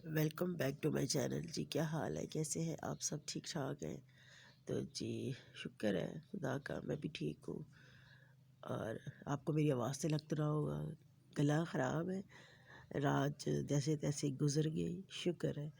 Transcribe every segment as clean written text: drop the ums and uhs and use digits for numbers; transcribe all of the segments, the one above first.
Welcome back to my channel जी। क्या हाल है, कैसे हैं आप? सब ठीक ठाक हैं? तो जी शुक्र है खुदा का, मैं भी ठीक हूँ। और आपको मेरी आवाज़ से लग तो रहा होगा गला ख़राब है। रात जैसे तैसे गुज़र गई, शुक्र है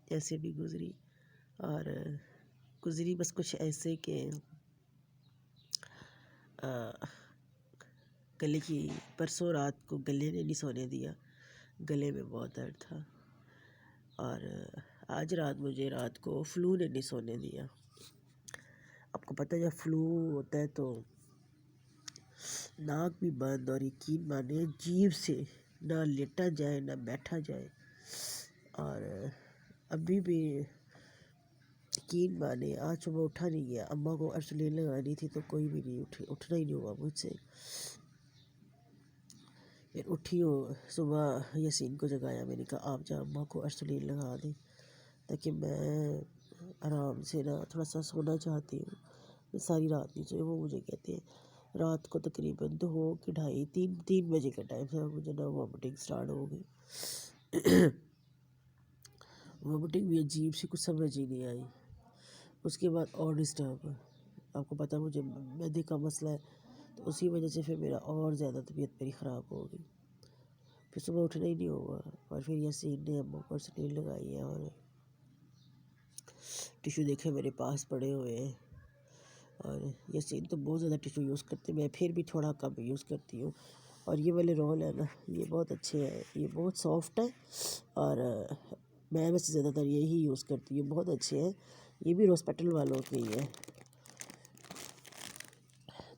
जैसे भी गुज़री। और गुज़री बस कुछ ऐसे कि गले की परसों रात को गले ने नहीं सोने दिया, गले में बहुत दर्द था। और आज रात को फ्लू ने नहीं सोने दिया। आपको पता है जब फ्लू होता है तो नाक भी बंद, और यकीन माने जीभ से ना लेटा जाए ना बैठा जाए। और अभी भी यकीन माने आज सुबह उठा नहीं गया। अम्मा को अर्सलीन लगानी थी तो कोई भी नहीं उठना ही नहीं हुआ मुझसे। फिर उठी हो सुबह, यासीन को जगाया, मैंने कहा आप जा अम्मा को अर्सलीन लगा दें ताकि मैं आराम से ना थोड़ा सा सोना चाहती हूँ। मैं सारी रात नहीं सोई। वो मुझे कहते हैं रात को तकरीबन 2 कि 2:30-3 बजे का टाइम था, मुझे ना वॉमिटिंग स्टार्ट हो गई। वॉमिटिंग भी अजीब सी, कुछ समझ ही नहीं आई। उसके बाद और डिस्टर्ब, आपको पता मुझे मैदे का मसला है, तो उसी वजह से फिर मेरा और ज़्यादा तबीयत मेरी ख़राब हो गई। फिर सुबह उठना ही नहीं हुआ। और फिर यासीन ने अम्मा को स्टील लगाई है और टिशू देखे मेरे पास पड़े हुए हैं। और यासीन तो बहुत ज़्यादा टिशू यूज़ करते हैं, मैं फिर भी थोड़ा कम यूज़ करती हूँ। और ये वाले रोल है ना, ये बहुत अच्छे हैं, ये बहुत सॉफ्ट है। और मैं वैसे ज़्यादातर यही यूज़ करती हूँ, बहुत अच्छे हैं। ये भी हॉस्पिटल वालों के ही है।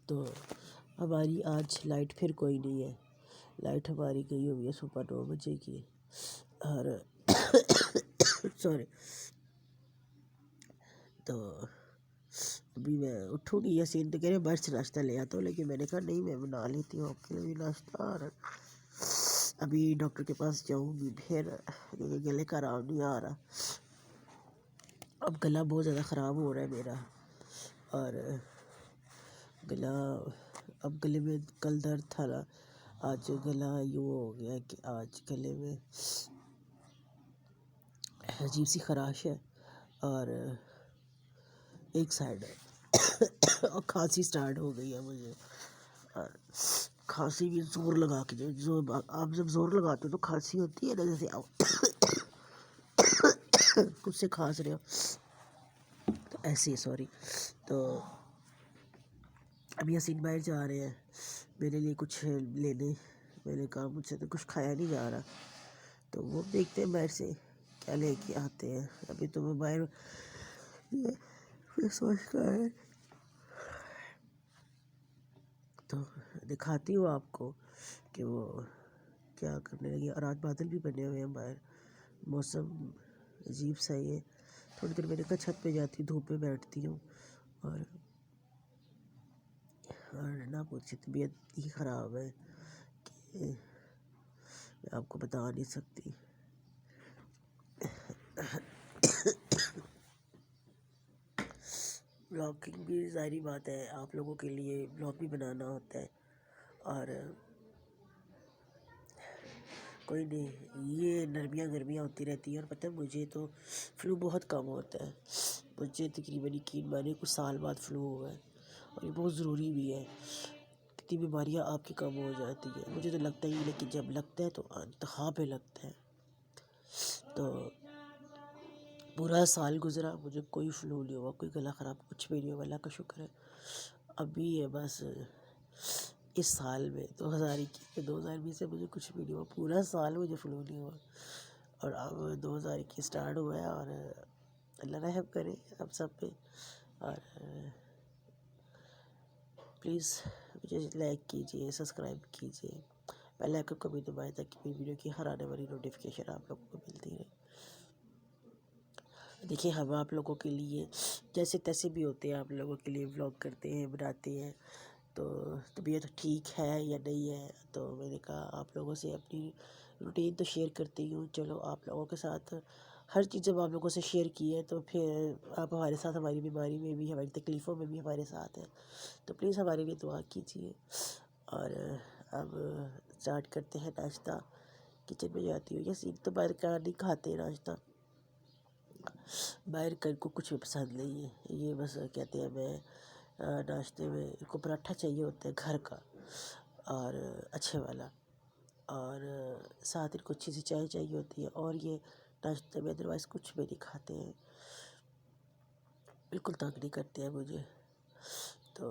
तो हमारी आज लाइट फिर कोई नहीं है, लाइट हमारी गई हुई है सुबह 9 बजे की। और सॉरी। तो अभी मैं उठूँगी, यासीन तो कह रहे बाहर से नाश्ता ले आता हूँ, लेकिन मैंने कहा नहीं, मैं बना लेती हूँ आपके लिए भी नाश्ता। और अभी डॉक्टर के पास जाऊँगी फिर, क्योंकि गले का आराम नहीं आ रहा। अब गला बहुत ज़्यादा ख़राब हो रहा है मेरा। और गला, अब गले में कल दर्द था ना, आज गला यूँ हो गया कि आज गले में अजीब सी खराश है। और एक साइड और खांसी स्टार्ट हो गई है मुझे। और खांसी भी जोर लगा के, जो आप जब जोर लगाते हो तो खांसी होती है ना, जैसे आप खुद से खांस रहे हो, तो ऐसे ही। सॉरी। तो अब यासीन बाहर जा रहे हैं मेरे लिए कुछ लेने। मैंने कहा मुझसे तो कुछ खाया नहीं जा रहा, तो वो देखते हैं बाहर से क्या लेके आते हैं। अभी तो मैं बाहर फेस वॉश का है, तो दिखाती हूँ आपको कि वो क्या करने लगी। और आज बादल भी बने हुए हैं बाहर, मौसम अजीब सा ही है। थोड़ी देर मैंने कहा छत पे जाती हूँ, धूप में बैठती हूँ। और ना पूछिए, तबीयत इतनी ख़राब है कि मैं आपको बता नहीं सकती। ब्लॉगिंग भी ज़ाहिरी बात है, आप लोगों के लिए ब्लॉग भी बनाना होता है। और कोई नहीं, ये नरमियाँ गर्मियाँ होती रहती हैं। और पता है मुझे तो फ्लू बहुत कम होता है, मुझे तकरीबन यकीन मानिए कुछ साल बाद फ्लू हुआ है। और ये बहुत ज़रूरी भी है, कितनी बीमारियाँ आपकी कम हो जाती है। मुझे तो लगता ही, लेकिन जब लगता है तो इंतहा पे लगता है। तो पूरा साल गुजरा, मुझे कोई फ्लू नहीं हुआ, कोई गला ख़राब कुछ भी नहीं हुआ, अल्लाह का शुक्र है। अभी है बस इस साल में 2021 में 2020 में मुझे कुछ भी नहीं हुआ, पूरा साल मुझे फ्लू नहीं हुआ। और अब 2021 स्टार्ट हुआ है, और अल्लाह रहम करे अब सब पे। और प्लीज़ मुझे लाइक कीजिए, सब्सक्राइब कीजिए, बेल आइकन को भी दबाएं ताकि मेरी वीडियो की हर आने वाली नोटिफिकेशन आप लोगों को मिलती रहे। देखिए हम आप लोगों के लिए जैसे तैसे भी होते हैं, आप लोगों के लिए व्लॉग करते हैं, बनाते हैं। तो तबीयत ठीक है या नहीं है, तो मैंने कहा आप लोगों से अपनी रूटीन तो शेयर करती हूँ। चलो आप लोगों के साथ हर चीज़ जब आप लोगों से शेयर की है, तो फिर आप हमारे साथ, हमारी बीमारी में भी, हमारी तकलीफ़ों में भी हमारे साथ हैं। तो प्लीज़ हमारे लिए दुआ कीजिए। और अब स्टार्ट करते हैं नाश्ता। किचन में जाती हूँ। यासीन तो बाहर का नहीं खाते नाश्ता, बाहर का इनको कुछ भी पसंद नहीं है। ये बस कहते हैं मैं नाश्ते में इनको पराठा चाहिए होता है घर का और अच्छे वाला, और साथ इनको अच्छी सी चाय चाहिए होती है। और ये नाश्ते में अदरवाइज़ कुछ भी नहीं खाते हैं, बिल्कुल तंग नहीं करते हैं मुझे। तो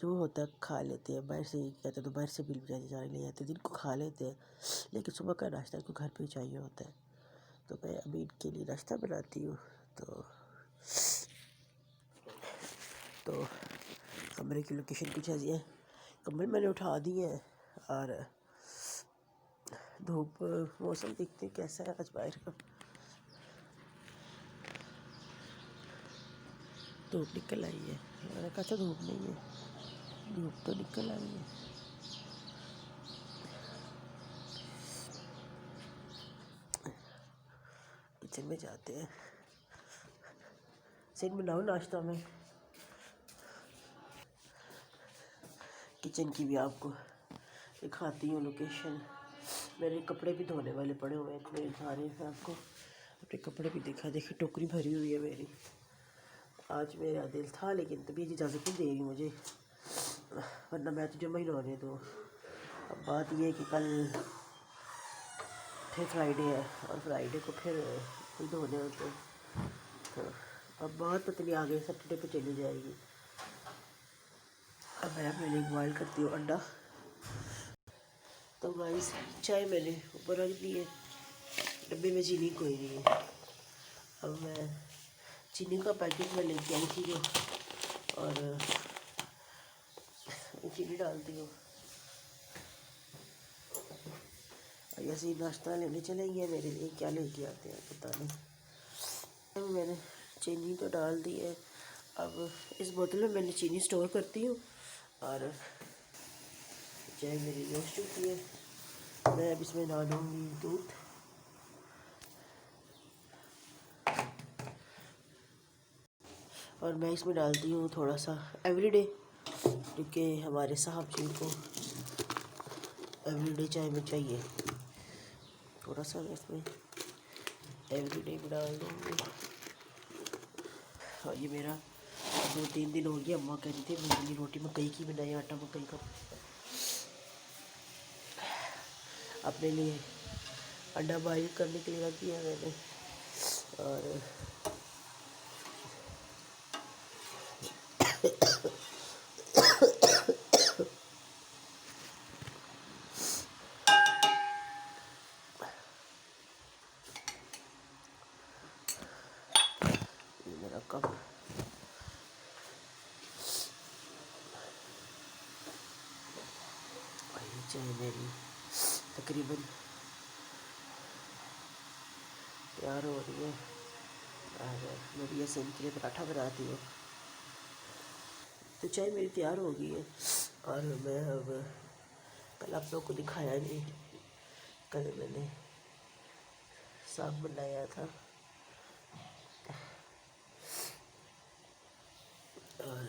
जो होता है खा लेते हैं, बाहर से ही कहते हैं तो बाहर से बिल जाने ले जाते हैं, जिनको खा लेते हैं। लेकिन सुबह का नाश्ता इनको घर पे ही चाहिए होता है। तो मैं अभी इनके लिए नाश्ता बनाती हूँ। तो कमरे की लोकेशन कुछ ऐसी है, कमरे मैंने उठा दिए हैं और धूप मौसम देखते हैं कैसा है आज बाहर का। धूप निकल आई है, मैंने कहा था धूप नहीं है, धूप तो निकल आई है। किचन में जाते हैं, सिर बनाओ नाश्ता में। किचन की भी आपको दिखाती हूँ लोकेशन। मेरे कपड़े भी धोने वाले पड़े हुए हैं, मेरे सारे हैं आपको अपने कपड़े भी दिखा। देखिए टोकरी भरी हुई है मेरी। आज मेरा दिल था लेकिन तबीयत इजाज़त नहीं दे रही मुझे, वरना मैं तो जमा ही नहाने दो। अब बात यह है कि कल फिर फ्राइडे है और फ्राइडे को फिर धोने होते हैं। तो अब बात पतली आगे सैटरडे पे चली जाएगी। अब मैं अपने लिए बॉयल करती हूँ अंडा। तो गाइस चाय मैंने ऊपर रख दी है, डब्बे में चीनी कोई नहीं है। अब मैं चीनी का पैकेट में लेके आई थी जो, और चीनी डालती हूँ। ऐसे ही नाश्ता लेने चलेंगे, मेरे लिए क्या लेके आते हैं पता नहीं। मैंने चीनी तो डाल दी है, अब इस बोतल में मैंने चीनी स्टोर करती हूँ। और चाय मेरी हो चुकी है, मैं अब इसमें डालूँगी दूध। और मैं इसमें डालती हूँ थोड़ा सा एवरीडे, क्योंकि हमारे साहब जी को एवरीडे चाय में चाहिए। थोड़ा सा मैं इसमें एवरीडे में डाल दूँगी। और ये मेरा 2-3 दिन हो गया, अम्मा कह रही थी मेरे लिए रोटी मकई की बनाई, आटा मकई का। अपने लिए अंडा बॉयल करने के लिए रख दिया मैंने। और ये मेरा कप, ये चाय मेरी तकरीबन तैयार हो रही है। और मैं भी ऐसे इनके लिए पराठा बनाती हूँ। तो चाय मेरी तैयार हो गई है। और मैं अब कल आप लोगों को दिखाया नहीं, कल मैंने साग बनाया था। और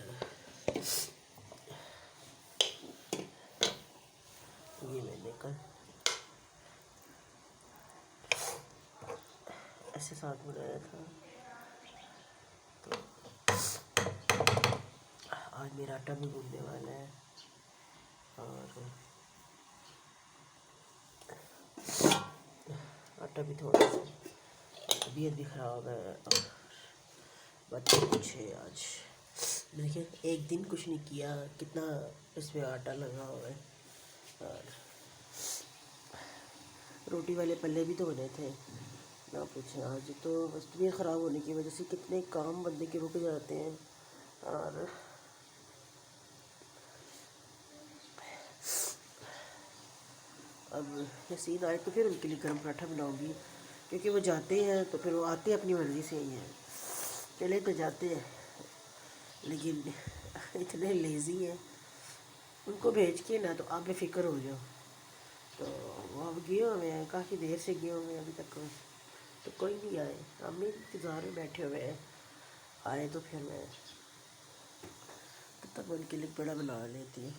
ये मैंने कल ऐसे साग बनाया था। तो आज मेरा आटा भी गूंदने वाला है। और आटा भी थोड़ा सा, तबीयत भी ख़राब है और बच्चे कुछ है आज। देखिए एक दिन कुछ नहीं किया, कितना इसमें आटा लगा हुआ है। और रोटी वाले पल्ले भी धोने थे, ना पूछे। आज तो बस तबीयत ख़राब होने की वजह से कितने काम बंदे के रुक जाते हैं। और अब यासीन आए तो फिर उनके लिए गर्म पराठा बनाऊंगी, क्योंकि वो जाते हैं तो फिर वो आते हैं अपनी मर्ज़ी से ही हैं। चले तो जाते हैं लेकिन इतने लेज़ी हैं, उनको भेज के ना तो आप बेफिक्र हो जाओ। तो वो अब गए हुए हैं, काफ़ी देर से गए हुए हैं अभी तक, तो कोई नहीं आए। हम भी इंतज़ार में बैठे हुए हैं, आए तो फिर मैं तब तक उनके लिए बड़ा बना लेती हूँ।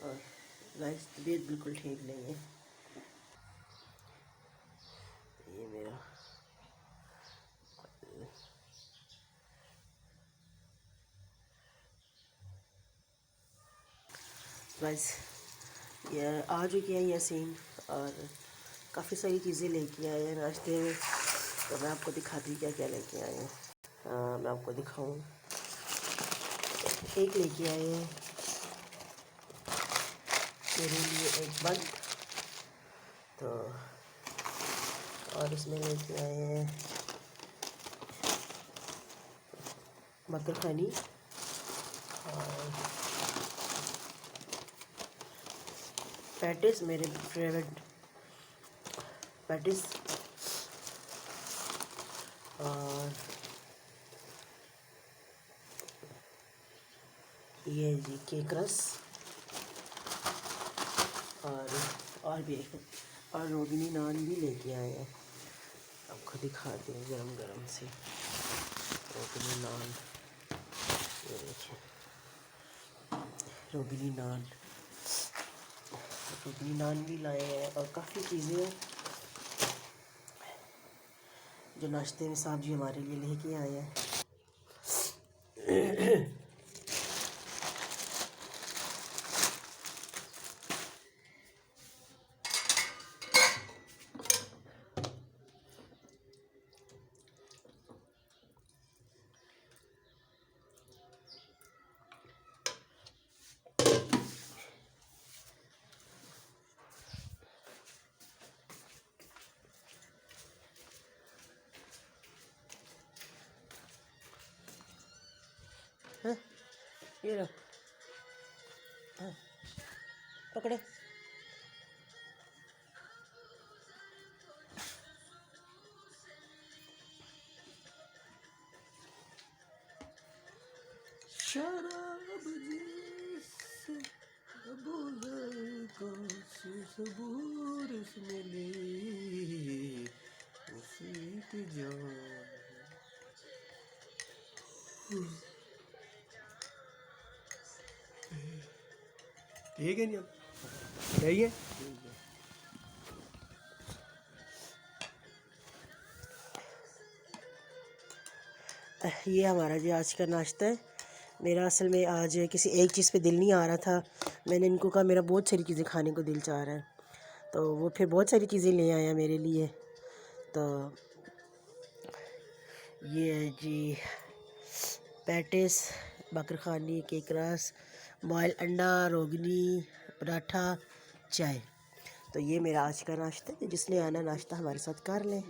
और गाइस तबीयत बिल्कुल ठीक नहीं है। बस ये आ चुके हैं यासीन और काफ़ी सारी चीज़ें लेके आए हैं नाश्ते में। तो मैं आपको दिखाती हूँ क्या क्या लेके आए हैं। मैं आपको दिखाऊँ, एक लेके आए हैं मेरे लिए एक बंद, तो और इसमें लेके आए हैं मक्खनी और पैटिस, मेरे फेवरेट पैटिस, और ये जी केक रस और भी और रोगनी नान भी लेके आए हैं। आपको दिखाते हैं गरम गरम से रोगनी नान। ये देखिए रोगनी नान, रोगनी नान भी लाए हैं और काफ़ी चीज़ें हैं जो नाश्ते में साहब जी हमारे लिए लेके आए हैं। हाँ, ये लो, हाँ, पकड़े। शराब जैसे अबूज़र को सबूर इसमें ले उसी जान। ठीक है, नहीं सही है। ये हमारा जी आज का नाश्ता है। मेरा असल में आज किसी एक चीज़ पे दिल नहीं आ रहा था। मैंने इनको कहा मेरा बहुत सारी चीज़ें खाने को दिल चाह रहा है, तो वो फिर बहुत सारी चीज़ें ले आया मेरे लिए। तो ये है जी पैटिस, बकरखानी, केक रस, बॉयल अंडा, रोगनी, पराठा, चाय। तो ये मेरा आज का नाश्ता है। जिसने आना नाश्ता हमारे साथ कर लें।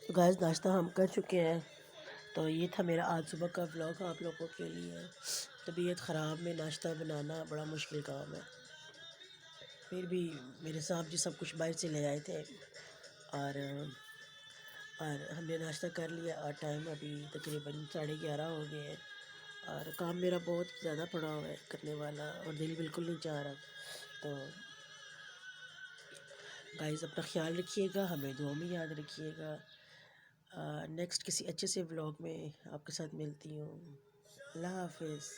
तो गाइस नाश्ता हम कर चुके हैं। तो ये था मेरा आज सुबह का व्लॉग आप लोगों के लिए। तबीयत ख़राब में नाश्ता बनाना बड़ा मुश्किल काम है, फिर भी मेरे साहब जी सब कुछ बाहर से ले आए थे और हमने नाश्ता कर लिया। और टाइम अभी तकरीबन 11:30 हो गए हैं और काम मेरा बहुत ज़्यादा पड़ा हुआ है करने वाला और दिल बिल्कुल नहीं चाह रहा। तो गाइस अपना ख्याल रखिएगा, हमें दुआ में याद रखिएगा। नेक्स्ट किसी अच्छे से व्लॉग में आपके साथ मिलती हूँ। अल्लाह हाफिज़।